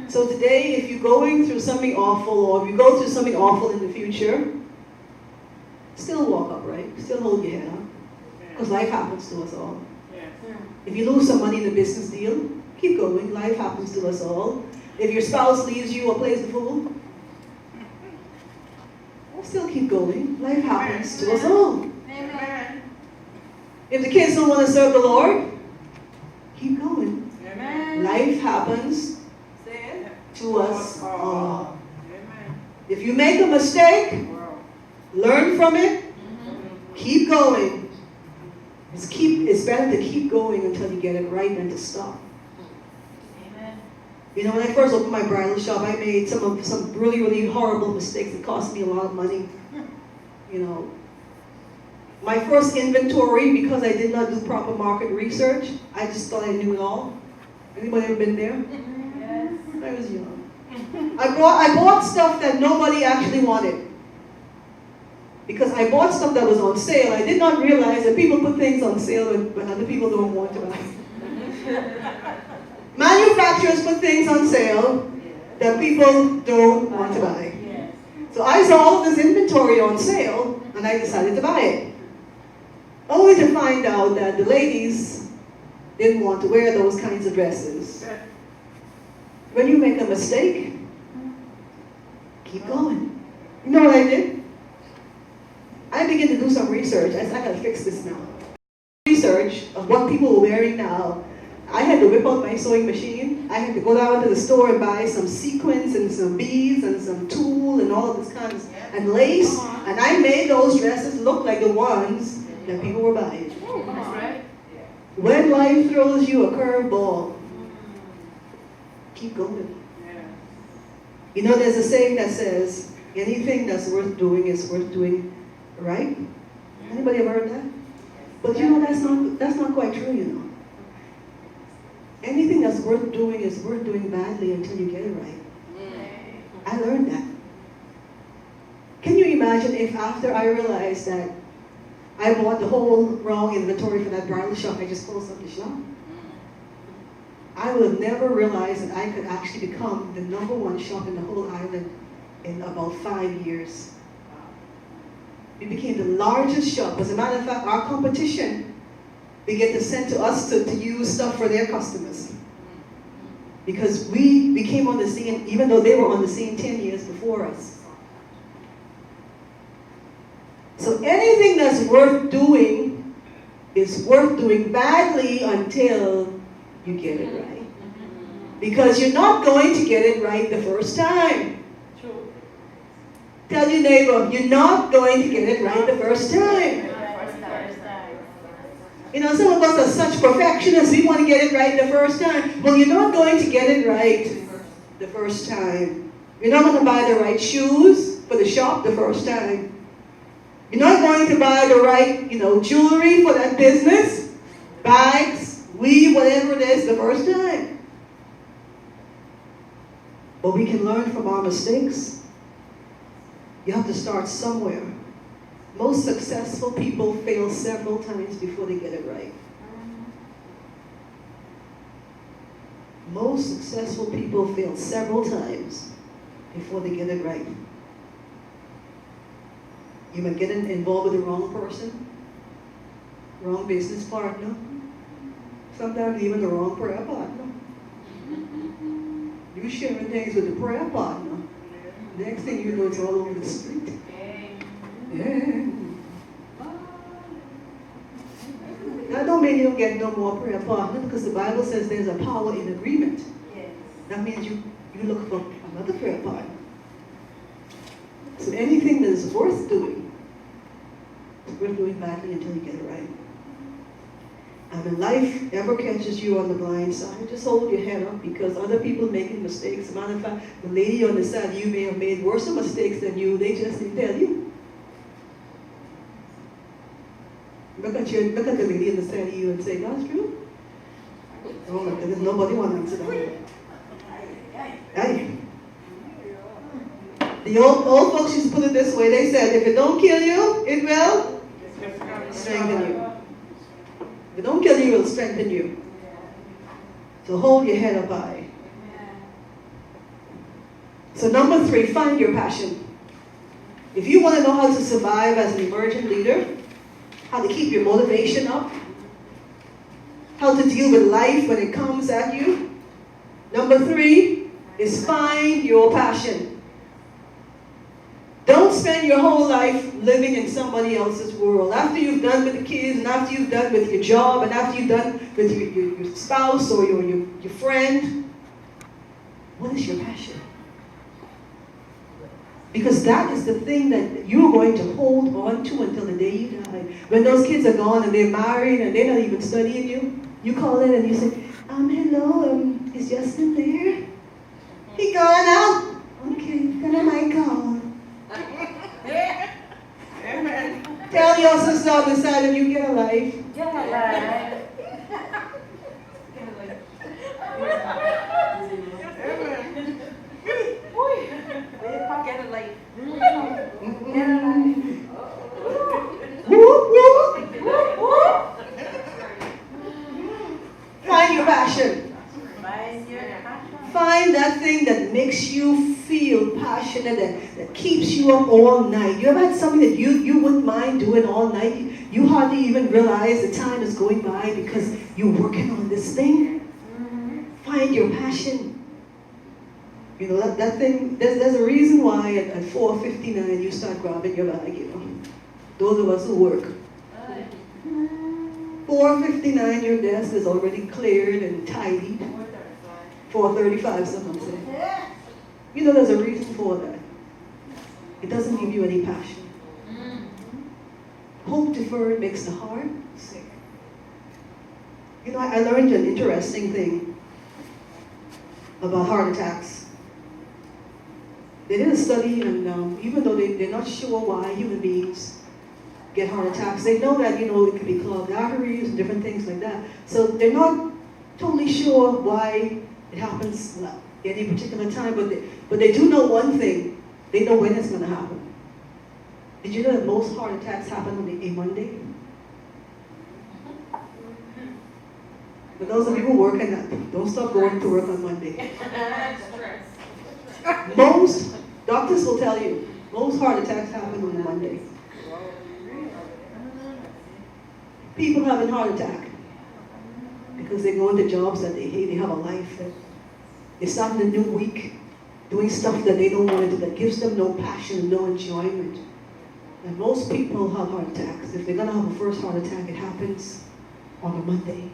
So today, if you're going through something awful, or if you go through something awful in the future, still walk upright, still hold your head up, because life happens to us all. If you lose some money in a business deal, keep going, life happens to us all. If your spouse leaves you or plays the fool, still keep going, life happens to us all. Amen. If the kids don't want to serve the Lord, keep going. Amen. Life happens to us all. If you make a mistake, learn from it, keep going. It's better to keep going until you get it right than to stop. Amen. You know, when I first opened my bridal shop, I made some really, really horrible mistakes that cost me a lot of money. You know, my first inventory, because I did not do proper market research, I just thought I knew it all. Anybody ever been there? Yes. I was young. I bought stuff that nobody actually wanted. Because I bought stuff that was on sale. I did not realize that people put things on sale when other people don't want to buy. Manufacturers put things on sale that people don't want to buy. So I saw all of this inventory on sale, and I decided to buy it. Only to find out that the ladies didn't want to wear those kinds of dresses. When you make a mistake, keep going. You know what I did? I began to do some research. I said, I gotta fix this now. Research of what people are wearing now. I had to whip out my sewing machine. I had to go down to the store and buy some sequins and some beads and some tulle and all of this kind of and lace. And I made those dresses look like the ones that people were buying. That's right. When life throws you a curveball, keep going. You know, there's a saying that says, anything that's worth doing is worth doing right. Anybody ever heard that? But you know, that's not quite true, you know. Anything that's worth doing is worth doing badly until you get it right. I learned that. Can you imagine if after I realized that I bought the whole wrong inventory for that bridal shop, I just closed up the shop? I would have never realized that I could actually become the #1 shop in the whole island in about 5 years. We became the largest shop. As a matter of fact, our competition began to send to us to use stuff for their customers. Because we came on the scene, even though they were on the scene 10 years before us. So anything that's worth doing is worth doing badly until you get it right. Because you're not going to get it right the first time. Tell your neighbor, you're not going to get it right the first time. You know, some of us are such perfectionists, we want to get it right the first time. Well, you're not going to get it right the first time. You're not going to buy the right shoes for the shop the first time. You're not going to buy the right, jewelry for that business, bags, weave, whatever it is, the first time. But we can learn from our mistakes. You have to start somewhere. Most successful people fail several times before they get it right. Most successful people fail several times before they get it right. You might get involved with the wrong person, wrong business partner, sometimes even the wrong prayer partner. You sharing things with the prayer partner. Next thing you know, it's all over the street. Yeah. That don't mean you don't get no more prayer partner, because the Bible says there's a power in agreement. That means you look for another prayer partner. So anything that is worth doing is worth doing badly until you get it right. And when life ever catches you on the blind side, just hold your head up, because other people making mistakes. As a matter of fact, the lady on the side, you may have made worse mistakes than you. They just didn't tell you. Look at the lady on the side of you and say, "That's true." Oh my goodness, nobody wants to answer that. Hey. The old folks used to put it this way. They said, if it don't kill you, it will strengthen you. If it don't kill you, it will strengthen you. So hold your head up high. So number 3, find your passion. If you want to know how to survive as an emergent leader, how to keep your motivation up, how to deal with life when it comes at you, number 3 is find your passion. Don't spend your whole life living in somebody else's world. After you've done with the kids, and after you've done with your job, and after you've done with your spouse or your friend, what is your passion? Because that is the thing that you're going to hold on to until the day you die. When those kids are gone and they're married and they're not even studying you, you call in and you say, hello, is Justin there? He gone out? Okay, then I might call. Amen. Tell your sister on the side of you, get a life. Get a life. Get a life. Get a life. Whoop, whoop. Find your passion. Find your passion. Find that thing that makes you feel passionate, that keeps you up all night. You ever had something that you wouldn't mind doing all night? You hardly even realize the time is going by because you're working on this thing. Find your passion. You know, that thing, there's a reason why at 4:59 you start grabbing your bag, you know. Those of us who work. 4:59 your desk is already cleared and tidied. 4:35 someone said. You know there's a reason for that. It doesn't give you any passion. Hope deferred makes the heart sick. You know, I learned an interesting thing about heart attacks. They did a study, and even though they're not sure why human beings get heart attacks, they know that, you know, it could be clogged arteries and different things like that. So they're not totally sure why it happens at any particular time, but they do know one thing. They know when it's going to happen. Did you know that most heart attacks happen on a Monday? For those of you who work in that, don't stop going to work on Monday. Most doctors will tell you, most heart attacks happen on a Monday. People having heart attack because they go into jobs that they hate. They have a life that they're starting a new week doing stuff that they don't want to do, that gives them no passion, no enjoyment. And most people have heart attacks. If they're going to have a first heart attack, it happens on a Monday.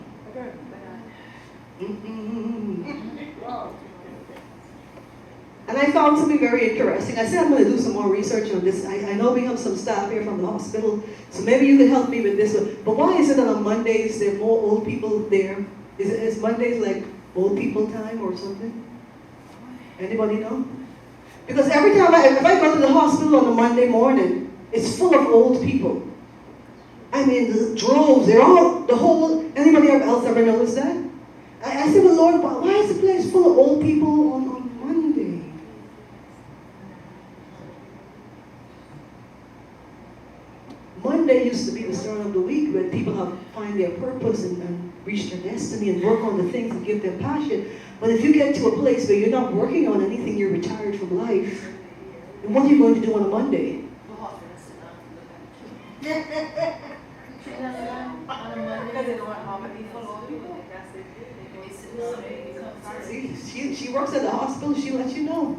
And I found something very interesting. I said I'm going to do some more research on this. I know we have some staff here from the hospital, so maybe you can help me with this one. But why is it that on Mondays there are more old people there? Is Mondays like old people time or something? Anybody know? Because every time if I go to the hospital on a Monday morning, it's full of old people. I mean, the droves, they're all, anybody else ever noticed that? I said, well, Lord, why is the place full of old people on Monday? Monday used to be the start of the week when people find their purpose and reach their destiny and work on the things that give them passion. But if you get to a place where you're not working on anything, you're retired from life, then what are you going to do on a Monday? See, she works at the hospital, she lets you know.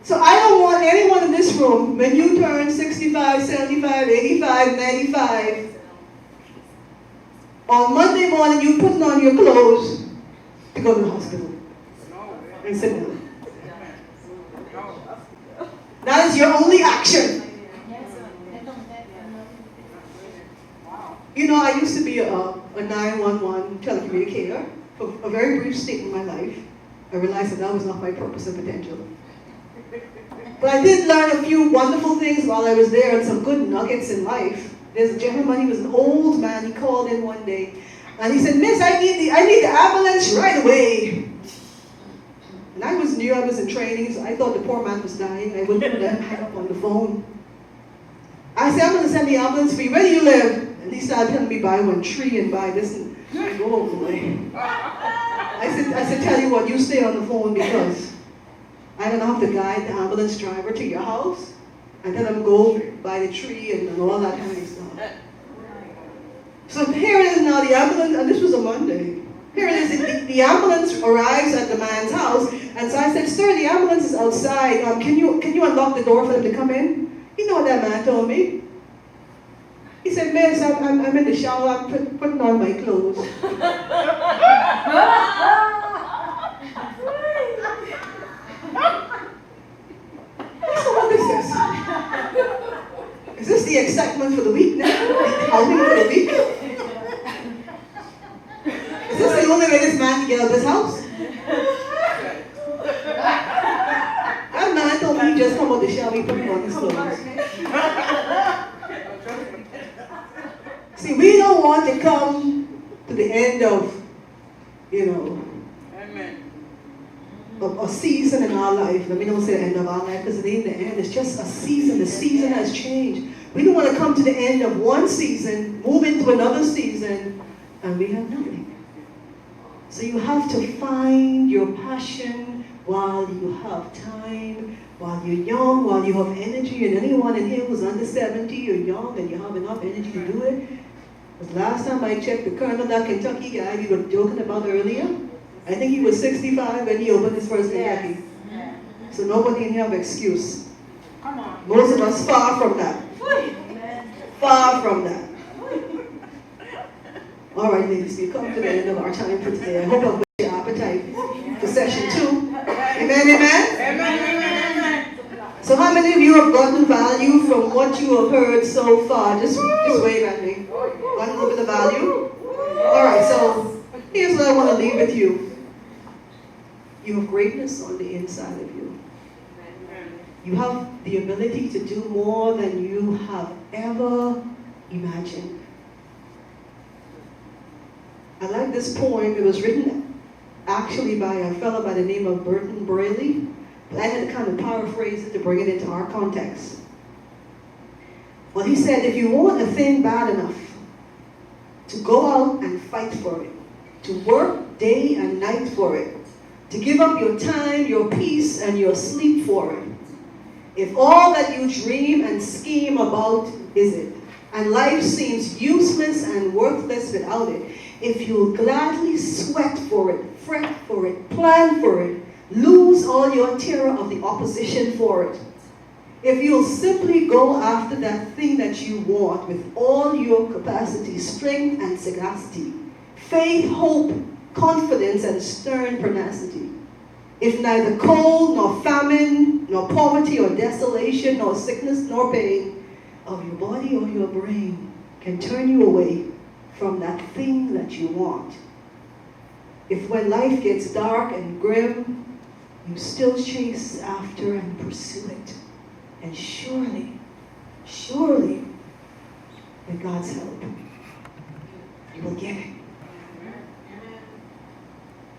So I don't want anyone in this room, when you turn 65, 75, 85, 95, on Monday morning you putting on your clothes to go to the hospital and sit down. That is your only action. You know, I used to be a 911 telecommunicator for a very brief state in my life. I realized that was not my purpose and potential. But I did learn a few wonderful things while I was there and some good nuggets in life. There's a gentleman, he was an old man, he called in one day and he said, Miss, I need the ambulance right away. And I was new, I was in training, so I thought the poor man was dying. I wouldn't let him hang up on the phone. I said, I'm going to send the ambulance for you. Where do you live? And he started telling me buy one tree and buy this. And I go, oh boy. I said, tell you what, you stay on the phone because I'm gonna have to guide the ambulance driver to your house and tell him go by the tree and all that kind of stuff. So here it is now, the ambulance, and this was a Monday. Here it is, the ambulance arrives at the man's house, and so I said, sir, the ambulance is outside. Can you unlock the door for them to come in? You know what that man told me? He said, miss, I'm in the shower, I'm putting on my clothes. So what is this? Is this the excitement for the week now? The outing for the week? Is this the only way this man can get out of this house? That man told me he just come out the shower, he put on his clothes. See, we don't want to come to the end of, a season in our life. Let me don't say the end of our life, because it ain't the end. It's just a season. The season has changed. We don't want to come to the end of one season, move into another season, and we have nothing. So you have to find your passion while you have time, while you're young, while you have energy. And anyone in here who's under 70, you're young and you have enough energy to do it. Because last time I checked, the Colonel, that Kentucky guy we were joking about earlier, I think he was 65 when he opened his first Kentucky. Yes. So nobody can have excuse. Come on. Most of us far from that. Far from that. All right, ladies, we come to the end of our time for today. I hope I've got your appetite for session 2. Amen, amen? Amen. So how many of you have gotten value from what you have heard so far? Just wave at me. Got a little bit of value? All right, so here's what I want to leave with you. You have greatness on the inside of you. You have the ability to do more than you have ever imagined. I like this poem. It was written actually by a fellow by the name of Burton Braley, but I had to kind of paraphrase it to bring it into our context. Well, he said, if you want a thing bad enough to go out and fight for it, to work day and night for it, to give up your time, your peace, and your sleep for it, if all that you dream and scheme about is it, and life seems useless and worthless without it, if you'll gladly sweat for it, fret for it, plan for it, lose all your terror of the opposition for it, if you'll simply go after that thing that you want with all your capacity, strength, and sagacity, faith, hope, confidence, and stern pertinacity, if neither cold, nor famine, nor poverty, or desolation, nor sickness, nor pain of your body or your brain can turn you away from that thing that you want, if when life gets dark and grim, you still chase after and pursue it, and surely, with God's help, you will get it.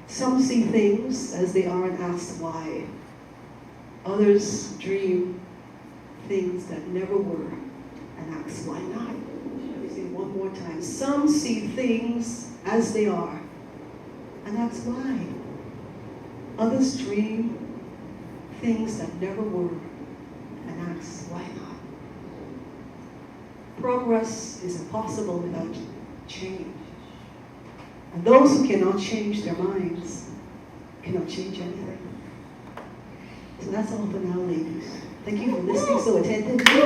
Some see things as they are and ask why. Others dream things that never were and ask why not. Let me say it one more time. Some see things as they are and ask why. Others dream things that never were and ask why not. Progress is impossible without change. And those who cannot change their minds cannot change anything. So that's all for now, ladies. Thank you for listening so attentively.